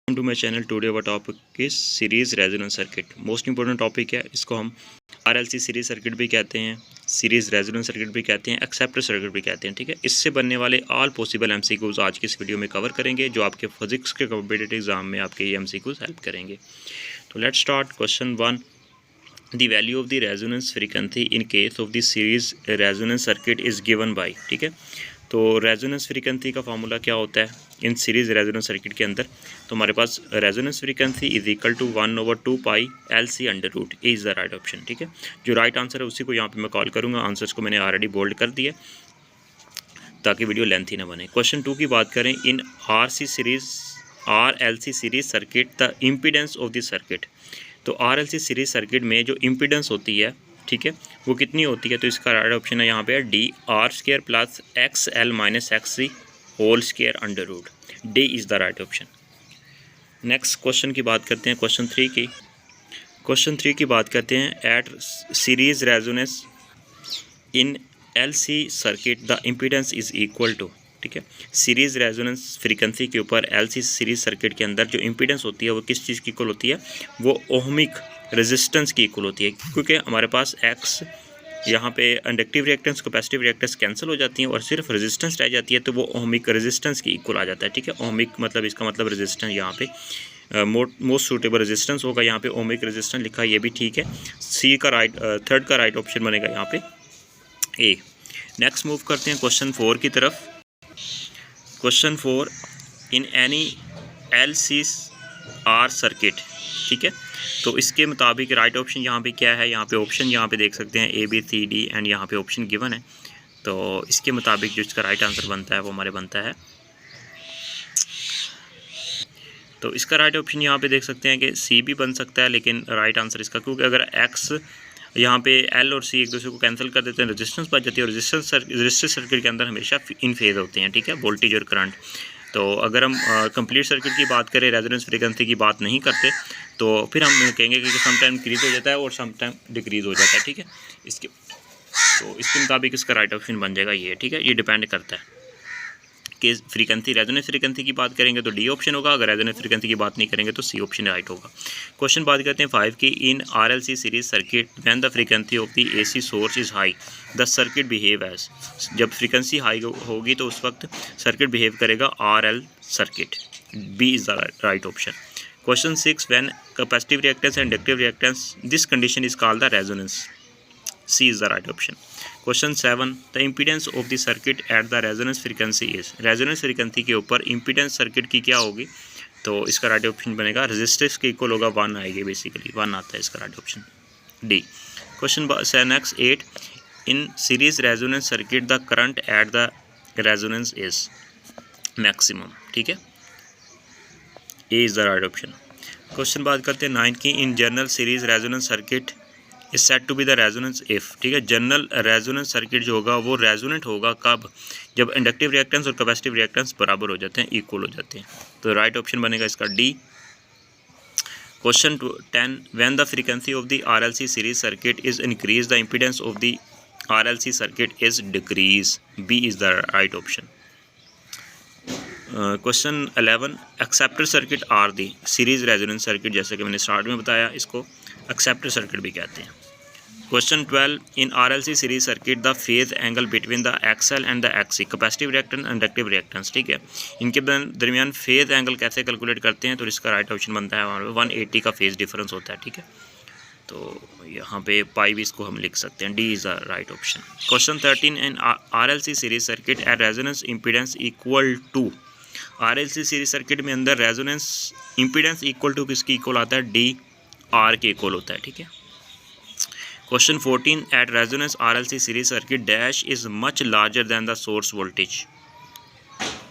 To my channel. Today our topic is series resonance circuit. Most important topic है, इसको हम RLC series circuit भी कहते हैं, सीरीज रेजोनेंस सर्किट भी कहते हैं, एक्सेप्टर सर्किट भी कहते हैं। ठीक है, इससे बनने वाले ऑल पॉसिबल एमसीक्यूज आज की इस वीडियो में कवर करेंगे, जो आपके फिजिक्स के कॉम्पिटिटिव एग्जाम में आपके ये एमसीक्यूज हेल्प करेंगे। तो let's start. Question 1, the value of the resonance frequency in case of the series resonance circuit is given by. ठीक है, तो रेजोनेंस फ्रीक्वेंसी का फार्मूला क्या होता है इन सीरीज रेजोनेंस सर्किट के अंदर? तो हमारे पास resonance frequency is equal to 1/2 pi LC under root A is the right option. ठीक है, जो राइट आंसर है उसी को यहाँ पे मैं कॉल करूँगा। आंसर्स को मैंने ऑलरेडी बोल्ड कर दिया ताकि वीडियो लेंथी ना बने। क्वेश्चन 2 की बात करें, इन RLC series circuit the impedance of the circuit. तो RLC सीरीज सर्किट में जो इम्पीडेंस होती है, ठीक है, वो कितनी होती है? तो इसका राइट ऑप्शन है यहाँ पे DR² plus XL minus XC whole square under root. D is the right option. Next question की बात करते हैं, क्वेश्चन 3 की। क्वेश्चन 3 की बात करते हैं, at series resonance in LC circuit the impedance is equal to. ठीक है, सीरीज रेजोनेंस फ्रीक्वेंसी के ऊपर LC सीरीज सर्किट के अंदर जो इम्पीडेंस होती है वो किस चीज़ की इक्वल होती है? वो ओहमिक रेजिस्टेंस की इक्वल होती है, क्योंकि हमारे पास X यहाँ पे inductive reactance capacitive reactance cancel हो जाती हैं और सिर्फ रेजिस्टेंस रह जाती है, तो वो ओहमिक रेजिस्टेंस की इक्वल आ जाता है। ठीक है, ओहमिक मतलब इसका मतलब रेजिस्टेंस यहाँ पे मोस्ट सूटेबल रेजिस्टेंस होगा। यहाँ पे ओहमिक रेजिस्टेंस लिखा है, ये भी ठीक है। सी का राइट, थर्ड का राइट ऑप्शन बनेगा यहाँ पे ए। नेक्स्ट मूव करते हैं क्वेश्चन 4 की तरफ। Question 4, in any LCR circuit. ठीक है, तो इसके मुताबिक राइट ऑप्शन यहाँ पे क्या है? यहाँ पे ऑप्शन यहाँ पे देख सकते हैं ABCD एंड यहाँ पे ऑप्शन गिवन है। तो इसके मुताबिक जो इसका राइट आंसर बनता है वो हमारे बनता है, तो इसका राइट ऑप्शन यहाँ पे देख सकते हैं कि C भी बन सकता है, लेकिन राइट आंसर इसका, क्योंकि अगर X यहाँ पे L और C एक दूसरे को कैंसिल कर देते हैं, रेजिस्टेंस बच जाती है, और रेजिस्टेंस सर्किट के अंदर हमेशा इन फेज होते हैं। ठीक है, वोल्टेज और करंट। तो अगर हम कंप्लीट सर्किट की बात करें, रेजोनेंस फ्रीक्वेंसी की बात नहीं करते, तो फिर हम कहेंगे कि सम टाइम इंक्रीज हो जाता है और सम टाइम डिक्रीज हो जाता है। ठीक है, इसके मुताबिक इसका राइट ऑप्शन बन जाएगा ये। ठीक है, ये डिपेंड करता है कि फ्रीक्वेंसी रेजोनेंस फ्रीक्वेंसी की बात करेंगे तो डी ऑप्शन होगा, अगर रेजोनेंस फ्रीक्वेंसी की बात नहीं करेंगे तो सी ऑप्शन राइट होगा। क्वेश्चन बात करते हैं 5 की, in RLC series circuit when the frequency of the AC source is high the circuit behave as. जब फ्रीक्वेंसी हाई होगी तो उस वक्त सर्किट बिहेव करेगा RL circuit. B is the right option. Question 6, when capacitive reactance and inductive reactance this condition is called the resonance. C is the right option. Question 7, the impedance of the circuit at the resonance frequency is. Resonance frequency के ऊपर impedance circuit की क्या होगी? तो इसका right option बनेगा resistance के equal होगा 1 आएगी, बेसिकली 1 आता है इसका right option D. Question next 8, in series resonance circuit the current at the resonance is maximum. ठीक है, ए is the right option. Question बात करते हैं 9 की, in general series resonance circuit is set to be the resonance if. ठीक है, general resonance circuit जो होगा वो रेजोनेंट होगा कब? जब इंडक्टिव रिएक्टेंस और कैपेसिटिव रिएक्टेंस बराबर हो जाते हैं, इक्वल हो जाते हैं। तो राइट ऑप्शन बनेगा इसका D. Question 10, when the frequency of the RLC series circuit is increase the impedance of the RLC circuit is decrease. B is the right option. Question 11, acceptor circuit are the series resonance circuit, जैसे कि मैंने start में बताया, इसको acceptor circuit भी कहते हैं। Question 12, in RLC series circuit the phase angle between the XL and the XC capacitive reactance inductive reactance. ठीक है, इनके दरमियान फेज एंगल कैसे कैलकुलेट करते हैं? तो इसका राइट ऑप्शन बनता है 180 का फेज डिफरेंस होता है। ठीक है, तो यहाँ पे पाई भी इसको हम लिख सकते हैं, D is the right option. Question 13, in RLC series circuit at resonance impedance equal to. RLC series circuit में अंदर रेजोनेंस इम्पीडेंस इक्वल टू किसकी इक्वल आता है? डी आर के इक्वल होता है। ठीक है, question 14, at resonance RLC series circuit dash is much larger than the source voltage.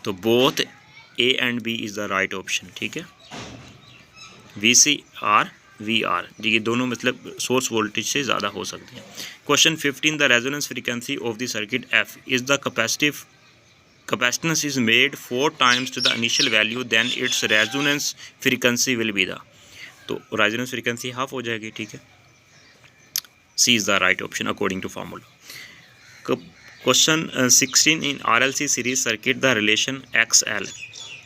तो both A and B is the right option. ठीक है, VC और VR, ये दोनों मतलब सोर्स वोल्टेज से ज़्यादा हो सकते हैं। Question 15, the resonance frequency of the circuit F is the capacitance is made 4 times to the initial value, then its resonance frequency will be the। तो रेजोनेंस फ्रीक्वेंसी हाफ हो जाएगी। ठीक है, C is the right option according to formula. Question 16, in RLC series circuit the relation XL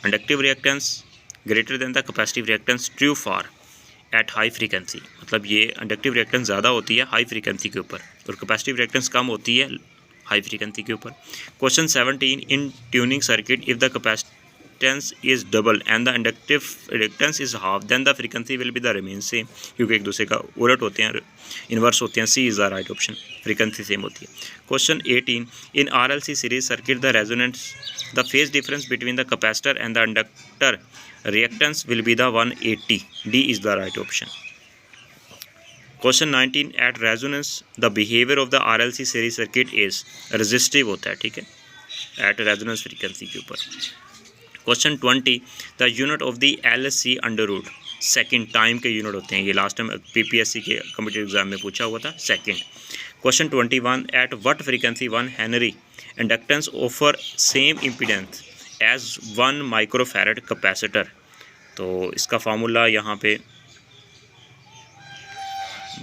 inductive reactance greater than the capacitive reactance true for at high frequency, मतलब ये inductive reactance ज़्यादा होती है high frequency के ऊपर और capacitive reactance कम होती है हाई फ्रीक्वेंसी के ऊपर। Question 17, in tuning circuit if the capacitance is double and the inductive reactance is half then the frequency will be the remain same, क्योंकि एक दूसरे का उलट होते हैं, इन्वर्स होते हैं। C is the right option, frequency same होती है। Question 18, in RLC series circuit the resonance the phase difference between the capacitor and the inductor reactance will be the 180, D is the right option. Question 19, at resonance the behavior of the RLC series circuit is resistive होता है, ठीक है, at resonance frequency के ऊपर। Question 20, the unit of the LC under root second, time के unit होते हैं, ये लास्ट टाइम PPSC के कम्पिटिटिव एग्जाम में पूछा हुआ था, second. Question 21, at what frequency 1 Henry inductance offer same impedance as 1 microfarad capacitor. तो इसका फार्मूला यहाँ पे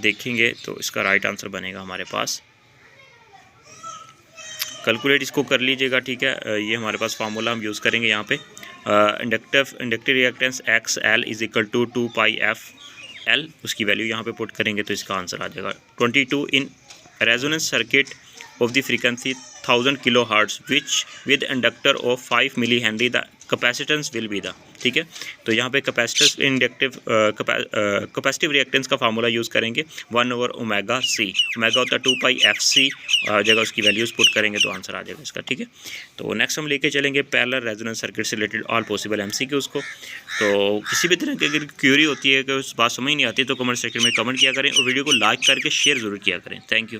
देखेंगे तो इसका राइट आंसर बनेगा हमारे पास, कैलकुलेट इसको कर लीजिएगा, ठीक है। ये हमारे पास फार्मूला हम यूज़ करेंगे यहाँ पे, inductive reactance XL is equal to 2 pi FL, उसकी वैल्यू यहाँ पे पुट करेंगे तो इसका आंसर आ जाएगा 22। In resonance circuit of the frequency 1000 kilohertz which with inductor of 5 milli henry the capacitance will be the, ठीक है। तो यहाँ पे कैपेसिटर इंडक्टिव कैपेसिटिव रिएक्टेंस का फार्मूला यूज़ करेंगे 1/ओमेगा C, ओमेगा होता है 2 पाई FC, जगह उसकी वैल्यूज़ पुट करेंगे तो आंसर आ जाएगा इसका, ठीक है। तो नेक्स्ट हम लेके चलेंगे पैरेलल रेजोनेंस सर्किट से रिलेटेड ऑल पॉसिबल MCQs को। तो किसी भी तरह की अगर क्यूरी होती है कि उस बात समझ नहीं आती तो कमेंट सेक्शन में कमेंट किया करें और वीडियो को लाइक करके शेयर ज़रूर किया करें। Thank you.